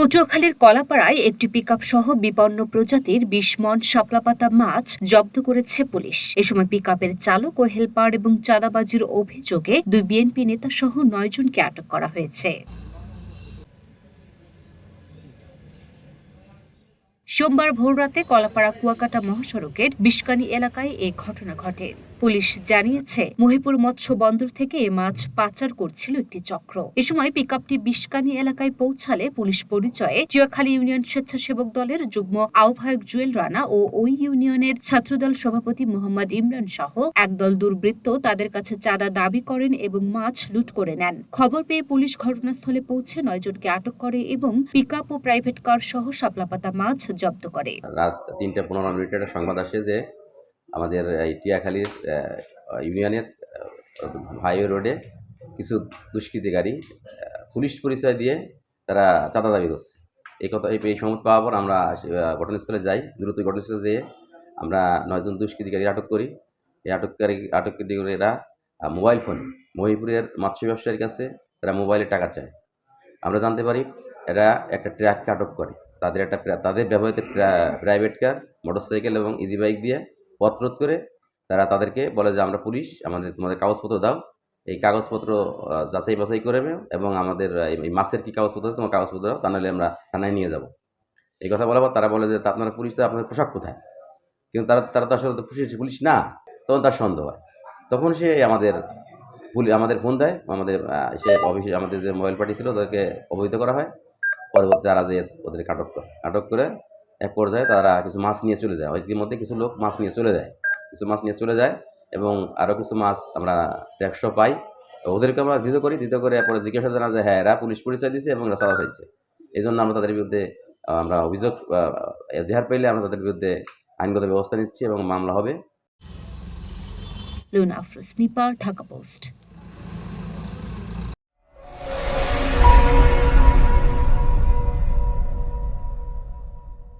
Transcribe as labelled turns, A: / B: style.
A: পটুয়াখালীর কলাপাড়ায় একটি পিকআপ সহ বিপন্ন প্রজাতির ২০ মণ শাপলাপাতা মাছ জব্দ করেছে পুলিশ। এ সময় পিকআপের চালক ও হেলপার এবং চাঁদাবাজির অভিযোগে ২ বিএনপি নেতা সহ ৯ জনকে আটক করা হয়েছে। সোমবার ভোররাতে কলাপাড়া কুয়াকাটা মহাসড়কের বিষকানী এলাকায় এ ঘটনা ঘটে। পুলিশ জানিয়েছে, মহিপুর মৎস্য বন্দর থেকে এ মাছ পাচার করছিল একটি চক্র। এ সময় পিকআপটি বিষকানী এলাকায় পৌঁছালে পুলিশ পরিচয়ে চিয়াখালী ইউনিয়ন স্বেচ্ছাসেবক দলের যুগ্ম আহ্বায়ক জুয়েল রানা ও ওই ইউনিয়নের ছাত্রদল সভাপতি মোহাম্মদ ইমরান সহ একদল দুর্বৃত্ত তাদের কাছে চাঁদা দাবি করেন এবং মাছ লুট করে নেন। খবর পেয়ে পুলিশ ঘটনাস্থলে পৌঁছে ৯ জনকে আটক করে এবং পিকআপ ও প্রাইভেট কার সহ শাপলাপাতা মাছ জব্দ করে।
B: রাত ৩টা ১৫ মিনিটে একটা সংবাদ আসে যে আমাদের এই টিয়াখালীর ইউনিয়নের হাইওয়ে রোডে কিছু দুষ্কৃতিকারী পুলিশ পরিচয় দিয়ে তারা চাঁদা দাবি করছে। এই সংবাদ পাওয়ার পর আমরা ঘটনাস্থলে যাই। দ্রুত ঘটনাস্থলে যেয়ে আমরা ৯ জন দুষ্কৃতিকারী আটক করি। এই আটককারীরা মোবাইল ফোন মহিপুরের মৎস্য ব্যবসায়ীর কাছে তারা মোবাইলে টাকা চায়। আমরা জানতে পারি এরা একটা ট্রাককে আটক করে। তাদের ব্যবহৃত প্রাইভেট কার, মোটরসাইকেল এবং ইজি বাইক দিয়ে পথ রোধ করে তারা তাদেরকে বলে যে আমরা পুলিশ, তোমাদের কাগজপত্র দাও। এই কাগজপত্র যাচাই বাছাই করে এবং আমাদের এই মাছের কী কাগজপত্র আছে তোমার কাগজপত্র দাও, তা নাহলে আমরা থানায় নিয়ে যাব। এই কথা বলার পর তারা বলে যে আপনারা পুলিশ, তো আপনাদের পোশাক কোথায়? কিন্তু তারা তো আসলে পুলিশ না। তখন তার সন্দেহ হয়। তখন সে আমাদের ফোন দেয়। সে অফিসে আমাদের যে মোবাইল পার্টি ছিল তাদেরকে অবহিত করা হয়। পরবর্তী তারা যেয়ে ওদেরকে আটক করে এক পর্যায়ে তারা কিছু মাছ নিয়ে চলে যায়। ইতিমধ্যে কিছু লোক মাছ নিয়ে চলে যায় এবং আরও কিছু মাছ আমরা ট্যাক্সও পাই। ওদেরকে আমরা ধৃত করে পরে জিজ্ঞাসা জানা যায় হ্যাঁ এরা পুলিশ পরিচয় দিয়েছে এবং এরা চাঁদা চাইছে। এই জন্য আমরা তাদের বিরুদ্ধে আমরা অভিযোগ এজাহার পেলে আমরা তাদের বিরুদ্ধে আইনগত ব্যবস্থা নিচ্ছি এবং মামলা হবে।
A: লুনা আফরোজ, নিপা, ঢাকা পোস্ট।